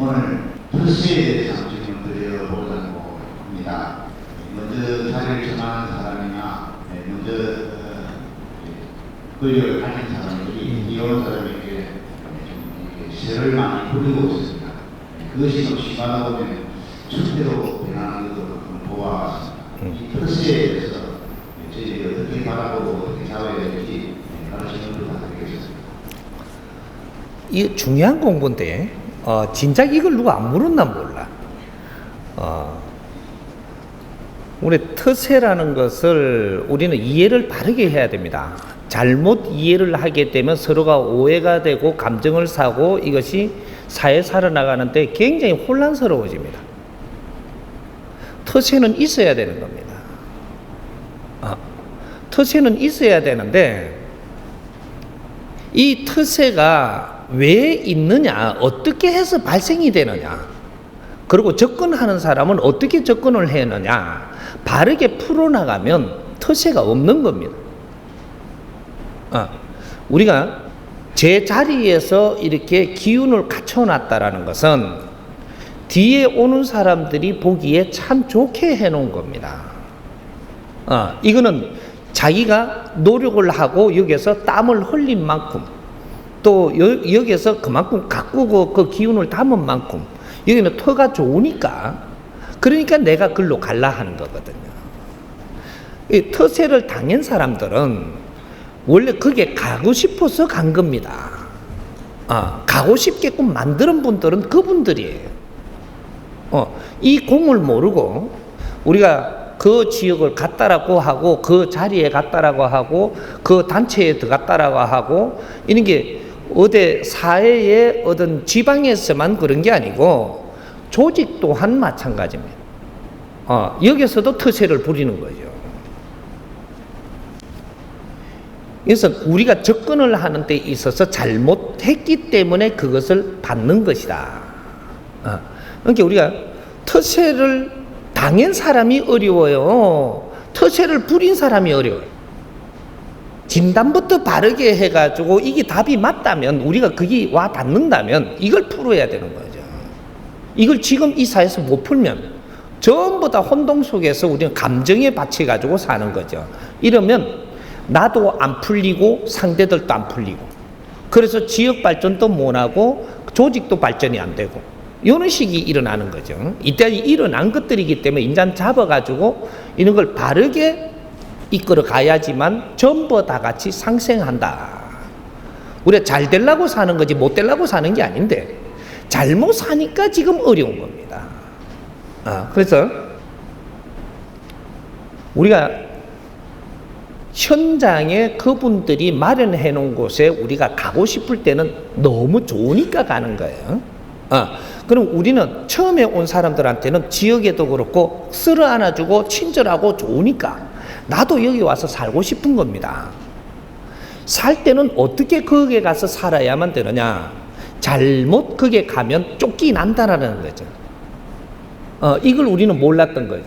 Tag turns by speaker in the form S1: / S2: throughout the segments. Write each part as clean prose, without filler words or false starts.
S1: 오늘 불씨에 대해서 질문 드려보려고 합니다. 먼저 자리를 전하는 사람이나 먼저 권력을 가진 사람들이 이런 사람에게 좀 이렇게 세를 많이 부리고 있습니다. 그것이 좀 심하다 보면 절대로 변하는 것도 보아왔습니다. 이 불씨에 대해서 저희들이 어떻게 바라보고 어떻게 사회해야 될지 가르치는 걸 부탁드리겠습니다.
S2: 이 중요한 공부인데 진작 이걸 누가 안 물었나 몰라. 우리 터세라는 것을 우리는 이해를 바르게 해야 됩니다. 잘못 이해를 하게 되면 서로가 오해가 되고 감정을 사고 이것이 사회 살아나가는데 굉장히 혼란스러워집니다. 터세는 있어야 되는 겁니다. 터세는 있어야 되는데 이 터세가 왜 있느냐, 어떻게 해서 발생이 되느냐, 그리고 접근하는 사람은 어떻게 접근을 해느냐, 바르게 풀어나가면 터세가 없는 겁니다. 우리가 제 자리에서 이렇게 기운을 갖춰놨다라는 것은 뒤에 오는 사람들이 보기에 참 좋게 해놓은 겁니다. 이거는 자기가 노력을 하고 여기서 땀을 흘린 만큼 또 여기서 그만큼 가꾸고 그 기운을 담은 만큼 여기는 터가 좋으니까 그러니까 내가 글로 갈라 하는 거거든요. 이 터세를 당한 사람들은 원래 그게 가고 싶어서 간 겁니다. 가고 싶게끔 만드는 분들은 그분들이에요. 이 공을 모르고 우리가 그 지역을 갔다라고 하고 그 자리에 갔다라고 하고 그 단체에 들어갔다라고 하고 이런 게 어디 사회의 어떤 지방에서만 그런 게 아니고 조직 또한 마찬가지입니다. 여기서도 터세를 부리는 거죠. 그래서 우리가 접근을 하는 데 있어서 잘못했기 때문에 그것을 받는 것이다. 그러니까 우리가 터세를 당한 사람이 어려워요. 터세를 부린 사람이 어려워요. 진단부터 바르게 해가지고 이게 답이 맞다면 우리가 그게 와 닿는다면 이걸 풀어야 되는 거죠. 이걸 지금 이 사회에서 못 풀면 전부 다 혼동 속에서 우리는 감정에 받쳐가지고 사는 거죠. 이러면 나도 안 풀리고 상대들도 안 풀리고 그래서 지역 발전도 못하고 조직도 발전이 안 되고 이런 식이 일어나는 거죠. 이때 일어난 것들이기 때문에 인간 잡아가지고 이런 걸 바르게 이끌어 가야지만 전부 다 같이 상생한다. 우리가 잘 되려고 사는 거지 못 되려고 사는 게 아닌데 잘못 사니까 지금 어려운 겁니다. 그래서 우리가 현장에 그분들이 마련해 놓은 곳에 우리가 가고 싶을 때는 너무 좋으니까 가는 거예요. 그럼 우리는 처음에 온 사람들한테는 지역에도 그렇고 쓸어 안아주고 친절하고 좋으니까 나도 여기 와서 살고 싶은 겁니다. 살 때는 어떻게 거기에 가서 살아야만 되느냐, 잘못 거기에 가면 쫓겨난다라는 거죠. 이걸 우리는 몰랐던 거죠.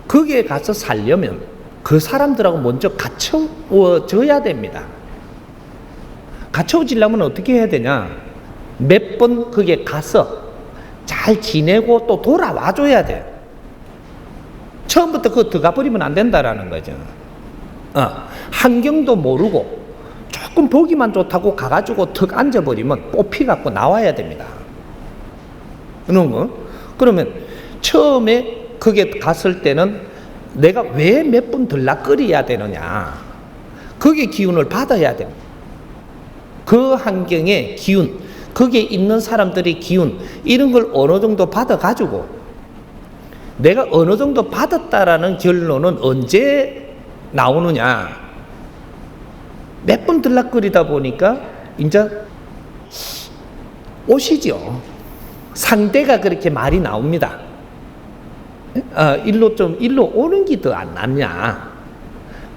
S2: 거기에 가서 살려면 그 사람들하고 먼저 갖춰져야 됩니다. 갖춰지려면 어떻게 해야 되냐, 몇 번 거기에 가서 잘 지내고 또 돌아와 줘야 돼요. 처음부터 그거 들어가 버리면 안 된다라는 거죠. 환경도 모르고 조금 보기만 좋다고 가가지고 턱 앉아버리면 뽑히갖고 나와야 됩니다. 그런 거. 그러면 처음에 거기에 갔을 때는 내가 왜 몇 분 들락거려야 되느냐, 거기에 기운을 받아야 됩니다. 그 환경의 기운, 거기에 있는 사람들의 기운, 이런 걸 어느 정도 받아가지고 내가 어느 정도 받았다라는 결론은 언제 나오느냐, 몇 번 들락거리다 보니까 이제 오시죠. 상대가 그렇게 말이 나옵니다. 일로 오는 게 더 안 낫냐.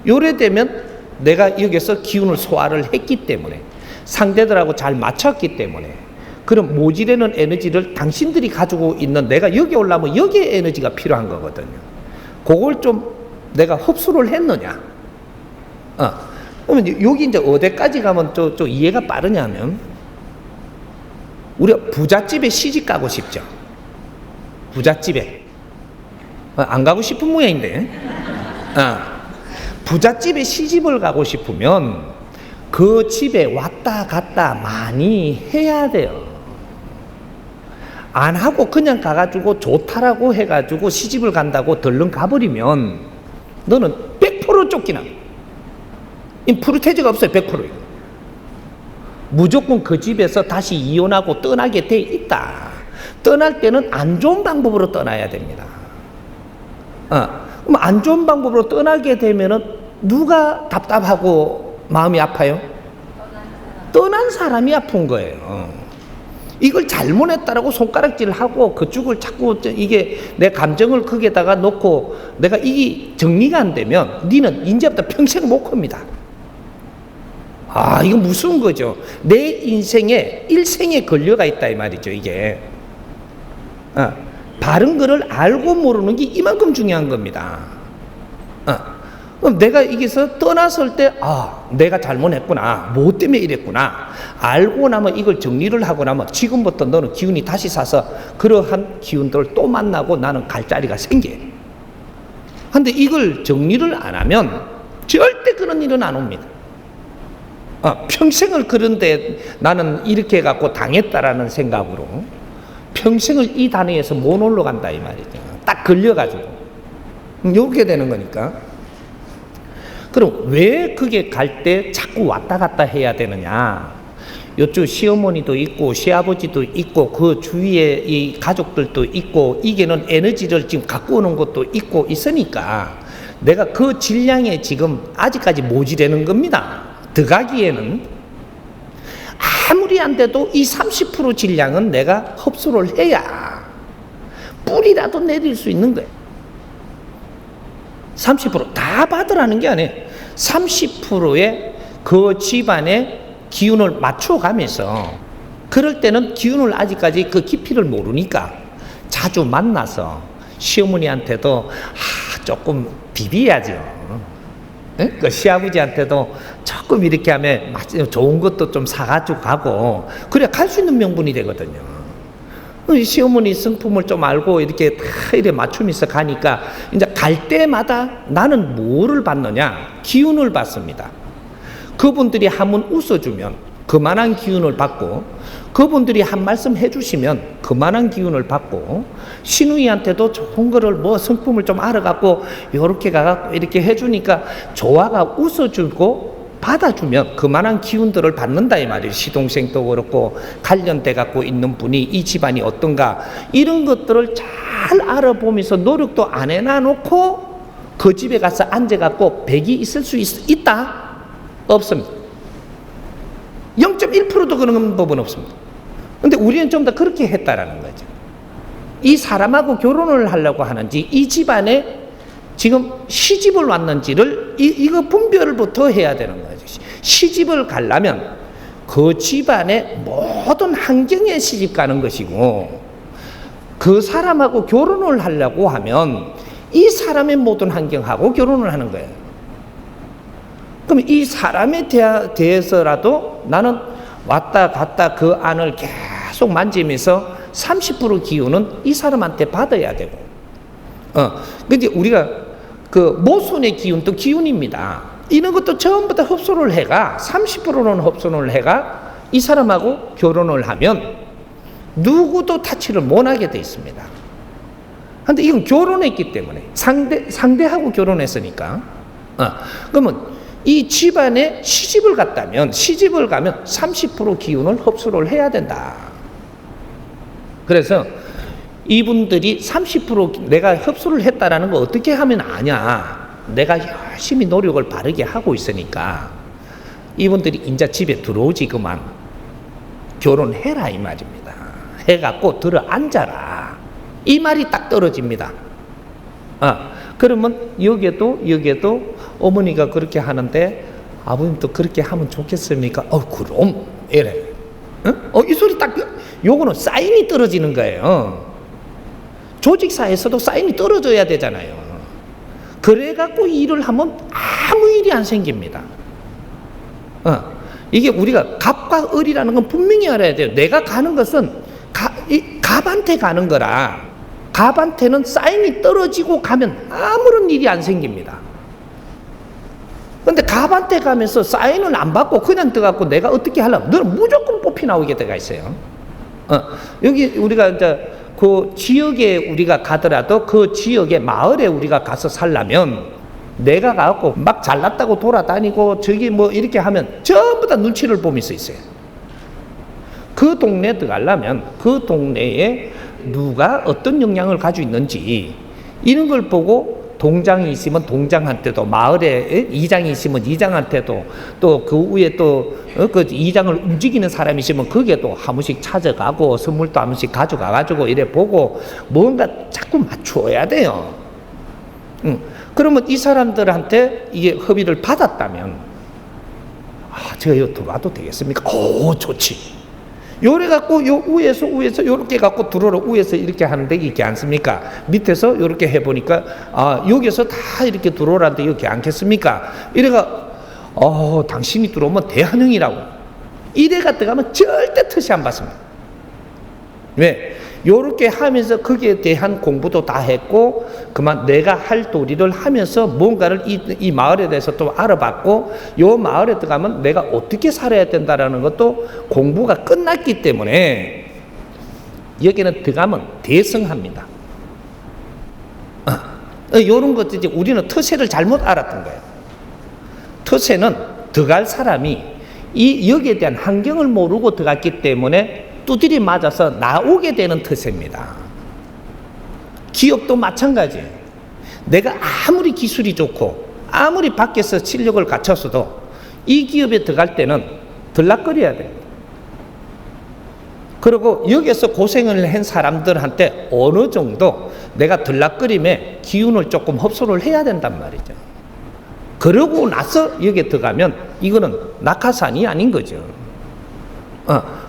S2: 요래 되면 내가 여기서 기운을 소화를 했기 때문에 상대들하고 잘 맞췄기 때문에 그럼 모질에는 에너지를 당신들이 가지고 있는 내가 여기 오려면 여기에 에너지가 필요한 거거든요. 그걸 좀 내가 흡수를 했느냐. 그러면 여기 이제 어디까지 가면 좀 이해가 빠르냐면 우리가 부잣집에 시집 가고 싶죠. 부잣집에. 안 가고 싶은 모양인데. 부잣집에 시집을 가고 싶으면 그 집에 왔다 갔다 많이 해야 돼요. 안 하고 그냥 가가지고 좋다라고 해가지고 시집을 간다고 덜렁 가버리면 너는 100% 쫓기나. 프루테이지가 없어요. 100%. 무조건 그 집에서 다시 이혼하고 떠나게 돼 있다. 떠날 때는 안 좋은 방법으로 떠나야 됩니다. 그럼 안 좋은 방법으로 떠나게 되면은 누가 답답하고 마음이 아파요? 떠난 사람이 아픈 거예요. 이걸 잘못했다라고 손가락질을 하고 그쪽을 자꾸 이게 내 감정을 거기에다가 놓고 내가 이게 정리가 안 되면 니는 이제부터 평생 못 큽니다. 이거 무서운 거죠. 내 인생에 일생에 걸려가 있다 이 말이죠. 이게 바른 거를 알고 모르는 게 이만큼 중요한 겁니다. 그럼 내가 여기서 떠났을 때 내가 잘못했구나, 뭐 때문에 이랬구나 알고 나면 이걸 정리를 하고 나면 지금부터 너는 기운이 다시 사서 그러한 기운들을 또 만나고 나는 갈 자리가 생겨. 근데 이걸 정리를 안 하면 절대 그런 일은 안 옵니다. 평생을 그런데 나는 이렇게 해갖고 당했다라는 생각으로 평생을 이 단위에서 못 올라간다 이 말이죠. 딱 걸려가지고 이렇게 되는 거니까. 그럼 왜 그게 갈 때 자꾸 왔다 갔다 해야 되느냐? 요쪽 시어머니도 있고 시아버지도 있고 그 주위에 이 가족들도 있고 이게는 에너지를 지금 갖고 오는 것도 있고 있으니까 내가 그 질량에 지금 아직까지 모자라는 겁니다. 들어가기에는 아무리 안 돼도 이 30% 질량은 내가 흡수를 해야 뿌리라도 내릴 수 있는 거예요. 30%다 받으라는 게 아니에요. 30%의 그 집안의 기운을 맞춰가면서 그럴 때는 기운을 아직까지 그 깊이를 모르니까 자주 만나서 시어머니한테도 조금 비비야죠. 그 시아버지한테도 조금 이렇게 하면 좋은 것도 좀 사가지고 가고 그래야 갈 수 있는 명분이 되거든요. 시어머니 성품을 좀 알고 이렇게 다 이렇게 맞추면서 가니까 이제 갈 때마다 나는 뭐를 받느냐? 기운을 받습니다. 그분들이 한번 웃어주면 그만한 기운을 받고 그분들이 한 말씀 해주시면 그만한 기운을 받고 시누이한테도 좋은 거를 뭐 성품을 좀 알아갖고 요렇게 가갖고 이렇게 해주니까 조화가 웃어주고 받아주면 그만한 기운들을 받는다 이 말이에요. 시동생도 그렇고 관련돼 갖고 있는 분이 이 집안이 어떤가 이런 것들을 잘 알아보면서 노력도 안 해놔놓고 그 집에 가서 앉아갖고 백이 있을 수 있다? 없습니다. 0.1%도 그런 법은 없습니다. 근데 우리는 좀 더 그렇게 했다라는 거죠. 이 사람하고 결혼을 하려고 하는지 이 집안에 지금 시집을 왔는지를 이거 분별부터 해야 되는 거죠. 시집을 가려면 그 집안의 모든 환경에 시집 가는 것이고 그 사람하고 결혼을 하려고 하면 이 사람의 모든 환경하고 결혼을 하는 거예요. 그럼 이 사람에 대해서라도 나는 왔다 갔다 그 안을 계속 만지면서 30% 기운은 이 사람한테 받아야 되고 근데 우리가 그 모손의 기운도 기운입니다. 이런 것도 전부 다 흡수를 해가 30%는 흡수를 해가 이 사람하고 결혼을 하면 누구도 타치를 못하게 돼 있습니다. 근데 이건 결혼했기 때문에 상대하고 결혼했으니까 그러면 이 집안에 시집을 가면 30% 기운을 흡수를 해야 된다. 그래서 이분들이 30% 내가 흡수를 했다라는 거 어떻게 하면 아냐? 내가 열심히 노력을 바르게 하고 있으니까 이분들이 이제 집에 들어오지 그만 결혼해라 이 말입니다. 해갖고 들어 앉아라 이 말이 딱 떨어집니다. 그러면 여기에도 어머니가 그렇게 하는데 아버님도 그렇게 하면 좋겠습니까? 그럼 이래. 이 소리 딱 요거는 사인이 떨어지는 거예요. 조직사에서도 사인이 떨어져야 되잖아요. 그래갖고 일을 하면 아무 일이 안 생깁니다. 이게 우리가 갑과 을이라는 건 분명히 알아야 돼요. 내가 가는 것은 갑한테 가는 거라, 갑한테는 사인이 떨어지고 가면 아무런 일이 안 생깁니다. 근데 갑한테 가면서 사인을 안 받고 그냥 들어가고 내가 어떻게 하려면 너는 무조건 뽑히 나오게 들어가 있어요. 여기 우리가 이제 그 지역에 우리가 가더라도 그 지역의 마을에 우리가 가서 살려면 내가 가고 막 잘났다고 돌아다니고 저기 뭐 이렇게 하면 전부 다 눈치를 보면서 있어요. 그 동네에 들어가려면 그 동네에 누가 어떤 역량을 가지고 있는지 이런 걸 보고 동장이 있으면 동장한테도, 마을에 이장이 있으면 이장한테도, 또 그 위에 또 그 이장을 움직이는 사람이 있으면 거기에도 한 번씩 찾아가고 선물도 한 번씩 가져가가지고 이래 보고 뭔가 자꾸 맞추어야 돼요. 그러면 이 사람들한테 이게 협의를 받았다면, 제가 여기 들어와도 되겠습니까? 오, 좋지. 요래 갖고 요 위에서 요렇게 갖고 들어오라, 위에서 이렇게 하는데 이게 않습니까? 밑에서 요렇게 해보니까 여기서 다 이렇게 들어오라는데 이렇게 않겠습니까? 이래가 당신이 들어오면 대한형이라고 이래가 들어가면 절대 터시 안 받습니다. 왜? 요렇게 하면서 거기에 대한 공부도 다 했고 그만 내가 할 도리를 하면서 뭔가를 이 마을에 대해서 또 알아봤고 요 마을에 들어가면 내가 어떻게 살아야 된다라는 것도 공부가 끝났기 때문에 여기는 들어가면 대성합니다. 요런 것들 이제 우리는 터세를 잘못 알았던 거예요. 터세는 들어갈 사람이 여기에 대한 환경을 모르고 들어갔기 때문에 두드리 맞아서 나오게 되는 터세입니다. 기업도 마찬가지예요. 내가 아무리 기술이 좋고 아무리 밖에서 실력을 갖췄어도 이 기업에 들어갈 때는 들락거려야 돼요. 그리고 여기서 고생을 한 사람들한테 어느 정도 내가 들락거림에 기운을 조금 흡수를 해야 된단 말이죠. 그러고 나서 여기에 들어가면 이거는 낙하산이 아닌 거죠.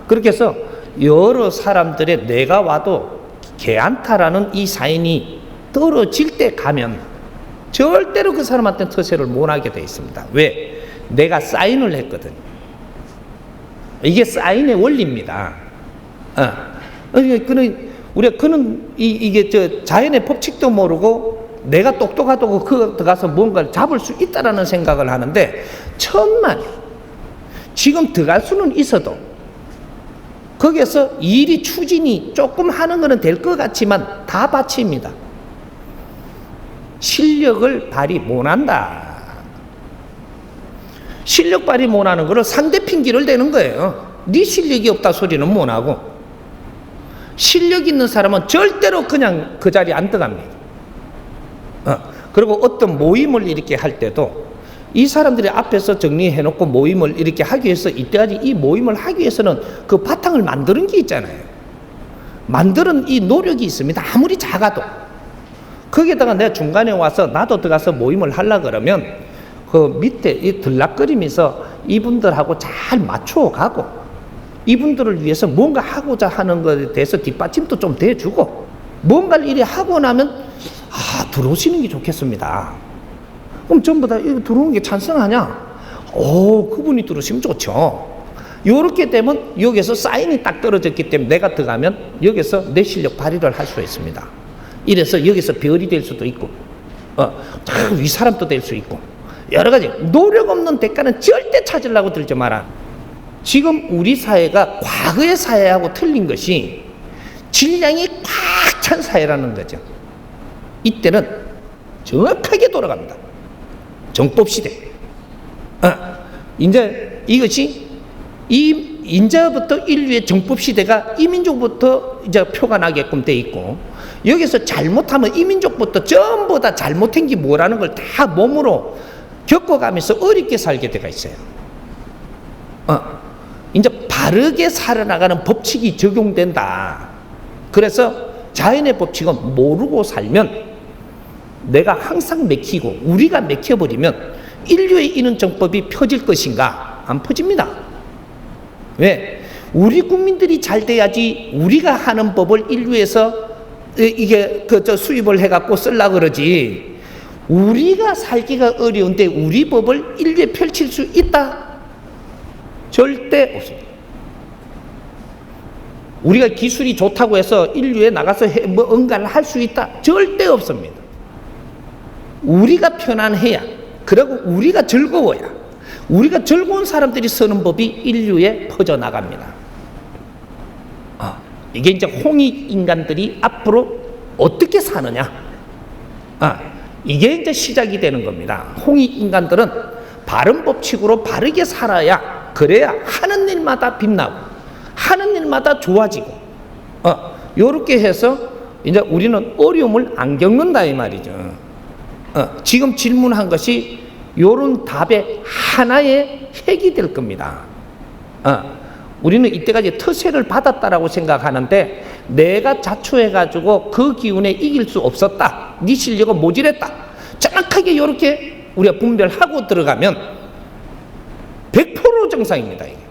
S2: 그렇게 해서 여러 사람들의 내가 와도 개안타라는 이 사인이 떨어질 때 가면 절대로 그 사람한테는 터세를 못 하게 되어 있습니다. 왜? 내가 사인을 했거든. 이게 사인의 원리입니다. 그는 이게 자연의 법칙도 모르고 내가 똑똑하다고 그 들어가서 뭔가를 잡을 수 있다라는 생각을 하는데 천만 지금 들어갈 수는 있어도 거기에서 일이 추진이 조금 하는 거는 될 것 같지만 다 바칩니다. 실력을 발휘 못한다. 실력 발휘 못하는 거를 상대 핑계를 대는 거예요. 네 실력이 없다 소리는 못하고 실력 있는 사람은 절대로 그냥 그 자리에 안 들어갑니다. 그리고 어떤 모임을 이렇게 할 때도 이 사람들이 앞에서 정리해놓고 모임을 이렇게 하기 위해서 이때까지 이 모임을 하기 위해서는 그 바탕을 만드는 게 있잖아요. 만드는 이 노력이 있습니다. 아무리 작아도. 거기에다가 내가 중간에 와서 나도 들어가서 모임을 하려고 그러면 그 밑에 이 들락거리면서 이분들하고 잘 맞춰가고 이분들을 위해서 뭔가 하고자 하는 것에 대해서 뒷받침도 좀 대주고 뭔가를 이리 하고 나면 들어오시는 게 좋겠습니다. 그럼 전부 다 이거 들어오는 게 찬성하냐? 그분이 들어오시면 좋죠. 요렇게 되면 여기서 사인이 딱 떨어졌기 때문에 내가 들어가면 여기서 내 실력 발휘를 할 수 있습니다. 이래서 여기서 별이 될 수도 있고 위 사람도 될 수 있고 여러 가지 노력 없는 대가는 절대 찾으려고 들지 마라. 지금 우리 사회가 과거의 사회하고 틀린 것이 질량이 꽉 찬 사회라는 거죠. 이때는 정확하게 돌아갑니다. 정법시대. 이제 이것이 인자부터 인류의 정법시대가 이민족부터 이제 표가 나게끔 돼 있고 여기서 잘못하면 이민족부터 전부 다 잘못한 게 뭐라는 걸 다 몸으로 겪어가면서 어렵게 살게 돼가 있어요. 이제 바르게 살아나가는 법칙이 적용된다. 그래서 자연의 법칙은 모르고 살면 내가 항상 맥히고 우리가 맥혀버리면 인류의 이런 정법이 펴질 것인가? 안 펴집니다. 왜? 우리 국민들이 잘 돼야지 우리가 하는 법을 인류에서 이게 수입을 해갖고 쓰려고 그러지 우리가 살기가 어려운데 우리 법을 인류에 펼칠 수 있다? 절대 없습니다. 우리가 기술이 좋다고 해서 인류에 나가서 뭔가를 할 수 있다? 절대 없습니다. 우리가 편안해야, 그리고 우리가 즐거워야, 우리가 즐거운 사람들이 쓰는 법이 인류에 퍼져나갑니다. 이게 이제 홍익 인간들이 앞으로 어떻게 사느냐, 이게 이제 시작이 되는 겁니다. 홍익 인간들은 바른 법칙으로 바르게 살아야, 그래야 하는 일마다 빛나고 하는 일마다 좋아지고, 요렇게 해서 이제 우리는 어려움을 안 겪는다 이 말이죠. 지금 질문한 것이 요런 답의 하나의 핵이 될 겁니다. 우리는 이때까지 터세를 받았다라고 생각하는데, 내가 자초해가지고 그 기운에 이길 수 없었다, 네 실력은 모질했다, 정확하게 이렇게 우리가 분별하고 들어가면 100% 정상입니다. 이게.